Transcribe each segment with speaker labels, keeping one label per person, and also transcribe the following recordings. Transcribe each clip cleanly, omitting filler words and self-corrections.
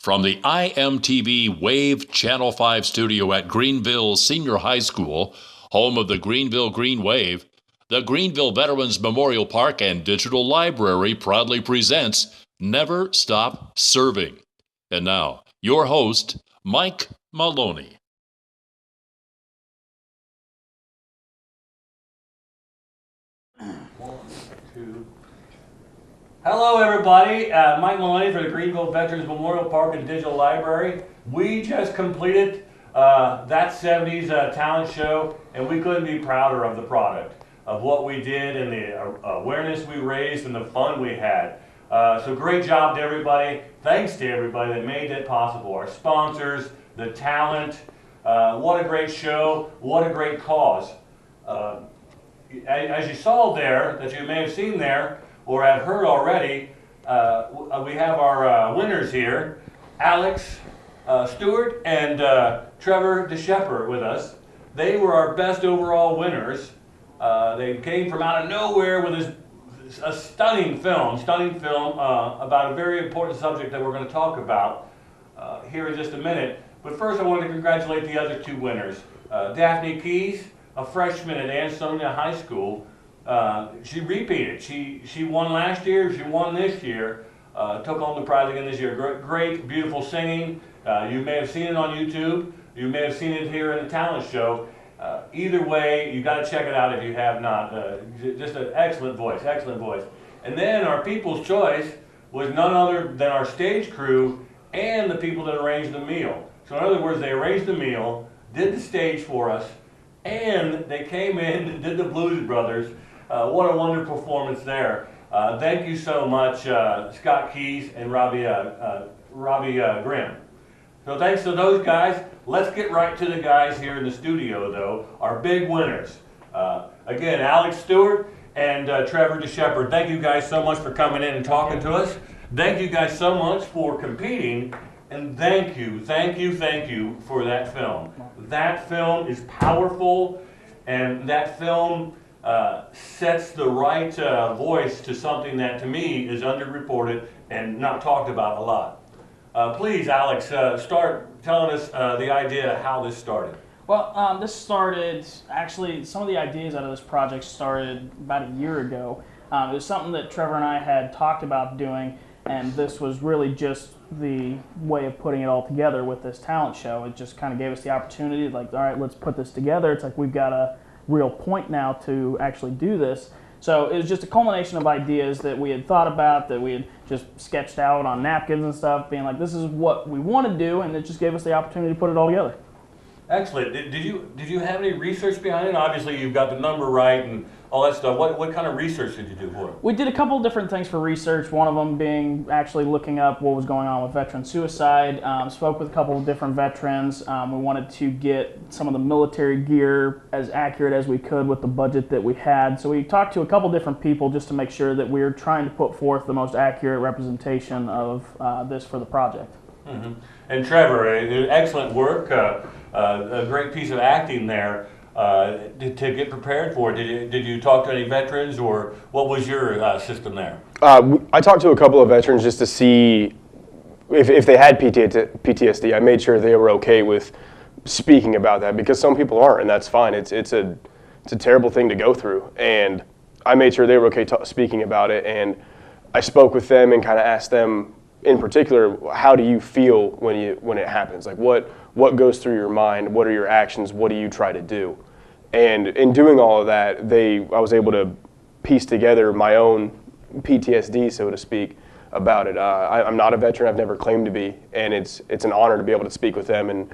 Speaker 1: From the IMTV Wave Channel 5 studio at Greenville Senior High School, home of the Greenville Green Wave, the Greenville Veterans Memorial Park and Digital Library proudly presents Never Stop Serving. And now, your host, Mike Maloney.
Speaker 2: Hello everybody, Mike Maloney for the Greenville Veterans Memorial Park and Digital Library. We just completed that 70s talent show, and we couldn't be prouder of the product, of what we did and the awareness we raised and the fun we had. So great job to everybody. Thanks to everybody that made that possible. Our sponsors, the talent, what a great show, what a great cause. As you saw there, that you may have seen there, or have heard already, we have our winners here, Alex Stewart and Trevor DeShepper with us. They were our best overall winners. They came from out of nowhere with a stunning film about a very important subject that we're going to talk about here in just a minute. But first I want to congratulate the other two winners. Daphne Keys, a freshman at Ansonia High School. She repeated. She won last year. She won this year. Took home the prize again this year. Great, beautiful singing. You may have seen it on YouTube. You may have seen it here in the talent show. Either way, you got to check it out if you have not. Just an excellent voice, excellent voice. And then our People's Choice was none other than our stage crew and the people that arranged the meal. So in other words, they arranged the meal, did the stage for us, and they came in and did the Blues Brothers. What a wonderful performance there. Thank you so much, Scott Keys and Robbie Grimm. So thanks to those guys. Let's get right to the guys here in the studio, though, our big winners. Again, Alex Stewart and Trevor DeShepper. Thank you guys so much for coming in and talking to us. Thank you guys so much for competing. And thank you for that film. That film is powerful, and that film sets the right voice to something that to me is underreported and not talked about a lot. Please, Alex, start telling us the idea how this started.
Speaker 3: Well, this started, actually, some of the ideas out of this project started about a year ago. It was something that Trevor and I had talked about doing, and this was really just the way of putting it all together with this talent show. It just kind of gave us the opportunity, like, all right, let's put this together. It's like we've got a real point now to actually do this. So it was just a culmination of ideas that we had thought about, that we had just sketched out on napkins and stuff, being like, this is what we want to do, and it just gave us the opportunity to put it all together.
Speaker 2: Excellent. Did you have any research behind it? Obviously, you've got the number right and all that stuff. What kind of research did you do for it?
Speaker 3: We did a couple of different things for research. One of them being actually looking up what was going on with veteran suicide. Spoke with a couple of different veterans. We wanted to get some of the military gear as accurate as we could with the budget that we had. So we talked to a couple different people just to make sure that we were trying to put forth the most accurate representation of this for the project.
Speaker 2: Mm-hmm. And Trevor, excellent work. A great piece of acting there to get prepared for it. Did you talk to any veterans, or what was your system there?
Speaker 4: I talked to a couple of veterans just to see if they had PTSD. I made sure they were okay with speaking about that, because some people aren't, and that's fine. It's a terrible thing to go through, and I made sure they were okay speaking about it. And I spoke with them and kind of asked them, in particular, how do you feel when it happens? Like what goes through your mind? What are your actions? What do you try to do? And in doing all of that, I was able to piece together my own PTSD, so to speak, about it. I'm not a veteran. I've never claimed to be, and it's an honor to be able to speak with them and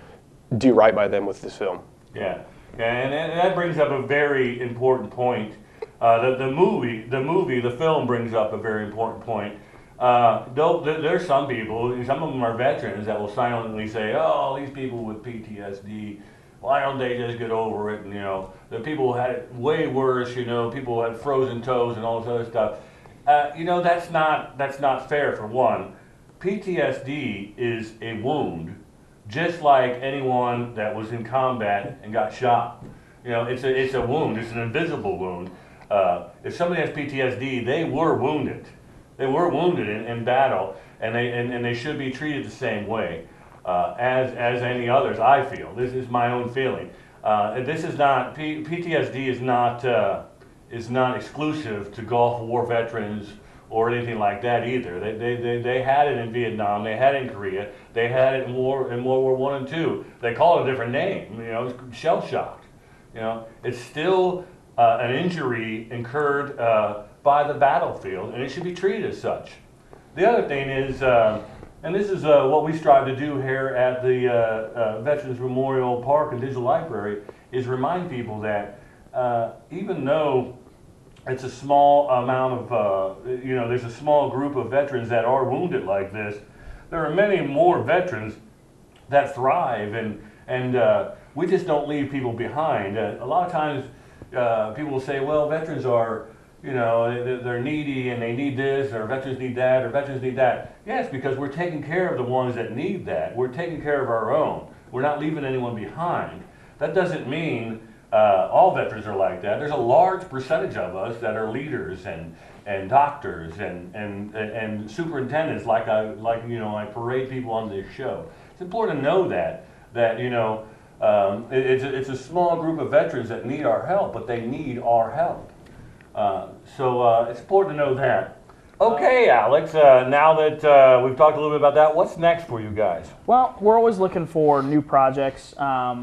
Speaker 4: do right by them with this film.
Speaker 2: Yeah, and that brings up a very important point. The film brings up a very important point. There's some people, some of them are veterans, that will silently say, oh, these people with PTSD, why don't they just get over it? And, the people who had it way worse, people who had frozen toes and all this other stuff. That's not fair, for one. PTSD is a wound, just like anyone that was in combat and got shot. It's a wound, it's an invisible wound. If somebody has PTSD, they were wounded. They were wounded in battle, and they should be treated the same way as any others. I feel this is my own feeling. This is not PTSD is not exclusive to Gulf War veterans or anything like that either. They had it in Vietnam, they had it in Korea, they had it in World War I and II. They call it a different name, you know, shell shock. You know, it's still an injury incurred by the battlefield, and it should be treated as such. The other thing is, and this is what we strive to do here at the Veterans Memorial Park and Digital Library, is remind people that even though it's a small amount of, you know, there's a small group of veterans that are wounded like this, there are many more veterans that thrive, and we just don't leave people behind. A lot of times people will say, well, veterans are, you know, they're needy and they need this, or veterans need that, or veterans need that. Yes, because we're taking care of the ones that need that. We're taking care of our own. We're not leaving anyone behind. That doesn't mean all veterans are like that. There's a large percentage of us that are leaders and doctors and superintendents, like you know, I parade people on this show. It's important to know that you know, it's a small group of veterans that need our help, but they need our help. So it's important to know that. Okay, Alex, now that we've talked a little bit about that, what's next for you guys?
Speaker 3: Well, we're always looking for new projects,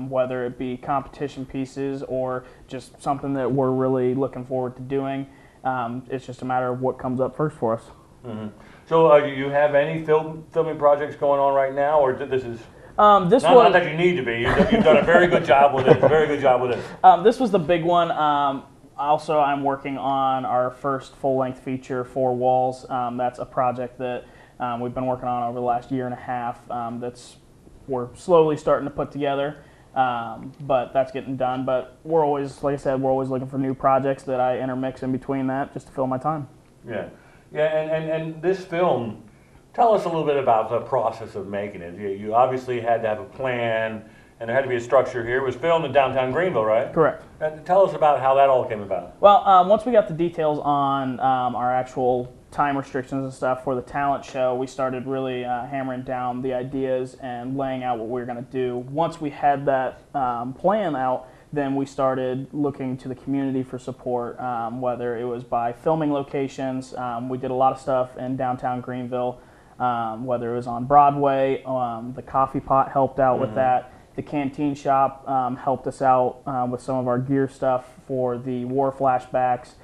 Speaker 3: whether it be competition pieces or just something that we're really looking forward to doing. It's just a matter of what comes up first for us.
Speaker 2: Mm-hmm. So do you have any filming projects going on right now, or this is... not that you need to be. You've done a very good job with it. Very good job with it.
Speaker 3: This was the big one. Also, I'm working on our first full-length feature, 4 Walls. That's a project that we've been working on over the last year and a half. We're slowly starting to put together, but that's getting done. But we're always, like I said, we're always looking for new projects that I intermix in between that just to fill my time.
Speaker 2: Yeah, yeah, and this film, tell us a little bit about the process of making it. You obviously had to have a plan, and there had to be a structure here. It was filmed in downtown Greenville, right?
Speaker 3: Correct.
Speaker 2: Tell us about how that all came about.
Speaker 3: Well, once we got the details on our actual time restrictions and stuff for the talent show, we started really hammering down the ideas and laying out what we were going to do. Once we had that plan out, then we started looking to the community for support, whether it was by filming locations. We did a lot of stuff in downtown Greenville, whether it was on Broadway. The Coffee Pot helped out with that. The Canteen Shop helped us out with some of our gear stuff for the war flashbacks.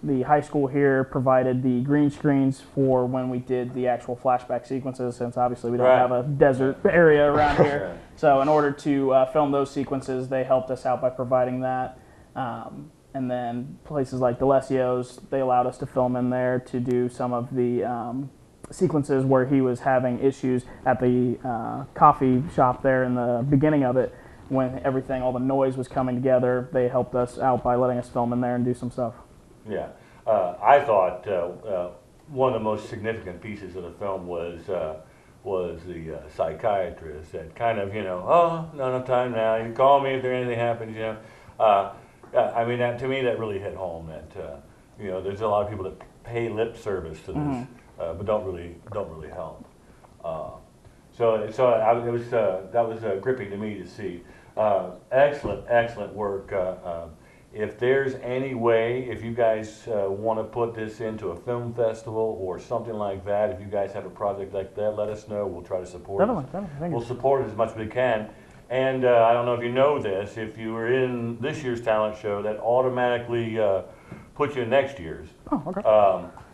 Speaker 3: The high school here provided the green screens for when we did the actual flashback sequences, since obviously we don't have a desert area around here. So in order to film those sequences, they helped us out by providing that. And then places like D'Alessio's, they allowed us to film in there to do some of the sequences where he was having issues at the coffee shop there in the beginning of it, when everything, all the noise was coming together. They helped us out by letting us film in there and do some stuff.
Speaker 2: Yeah, I thought one of the most significant pieces of the film was the psychiatrist that kind of, you know, oh, not enough time now, you can call me if anything happens, you know. I mean, to me that really hit home that, you know, there's a lot of people that pay lip service to this, but don't really help. That was gripping to me to see. Excellent work. If there's any way, if you guys want to put this into a film festival or something like that, if you guys have a project like that, let us know. We'll try to support it.
Speaker 3: Definitely.
Speaker 2: We'll support it as much as we can. And I don't know if you know this, if you were in this year's talent show, that automatically puts you in next year's.
Speaker 3: Oh, okay.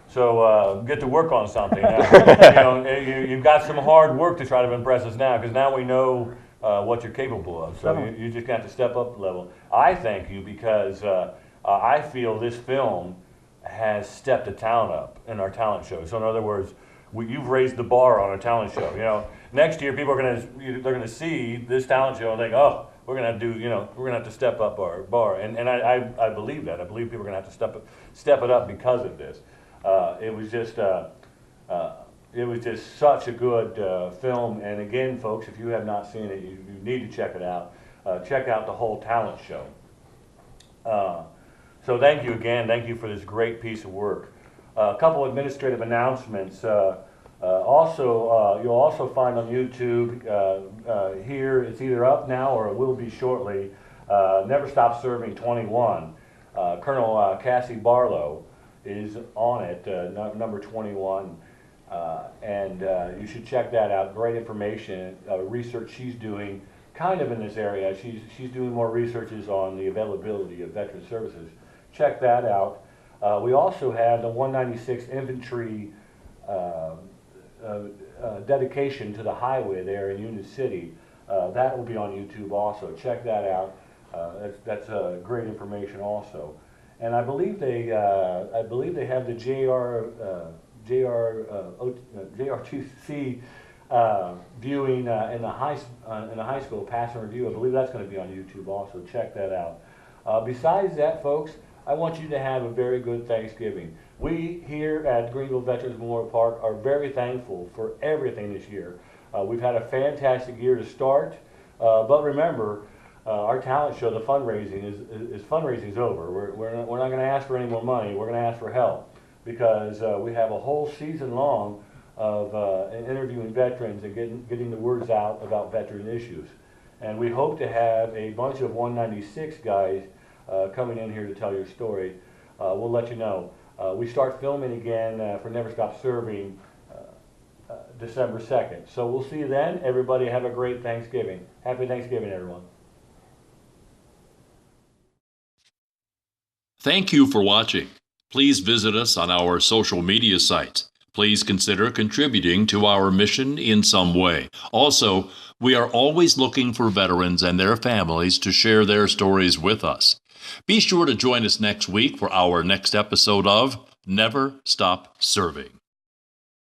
Speaker 2: So get to work on something. You know, you've got some hard work to try to impress us now, because now we know what you're capable of. So you just got to step up the level. I thank you because I feel this film has stepped the talent up in our talent show. So in other words, you've raised the bar on our talent show. You know, next year people are they're gonna see this talent show and think, oh, we're gonna have to step up our bar. And I believe that. I believe people are gonna have to step it up because of this. It was just such a good film. And again, folks, if you have not seen it, you need to check it out. Check out the whole talent show. So thank you again. Thank you for this great piece of work. A couple administrative announcements. You'll also find on YouTube here, it's either up now or it will be shortly, Never Stop Serving 21. Colonel Cassie Barlow is on it, number 21. And you should check that out. Great information, research she's doing kind of in this area. She's doing more researches on the availability of veteran services. Check that out. We also have the 196 Infantry dedication to the highway there in Union City. That will be on YouTube also. Check that out. That's great information also. And I believe they have the JR2C viewing in the high school pass and review. I believe that's going to be on YouTube also. Check that out. Besides that, folks, I want you to have a very good Thanksgiving. We here at Greenville Veterans Memorial Park are very thankful for everything this year. We've had a fantastic year to start, but remember, our talent show, the fundraising fundraising's over. We're not going to ask for any more money. We're going to ask for help because we have a whole season long of interviewing veterans and getting the words out about veteran issues. And we hope to have a bunch of 196 guys coming in here to tell your story. We'll let you know. We start filming again for Never Stop Serving December 2nd. So we'll see you then. Everybody have a great Thanksgiving. Happy Thanksgiving, everyone.
Speaker 1: Thank you for watching. Please visit us on our social media sites. Please consider contributing to our mission in some way. Also, we are always looking for veterans and their families to share their stories with us. Be sure to join us next week for our next episode of Never Stop Serving.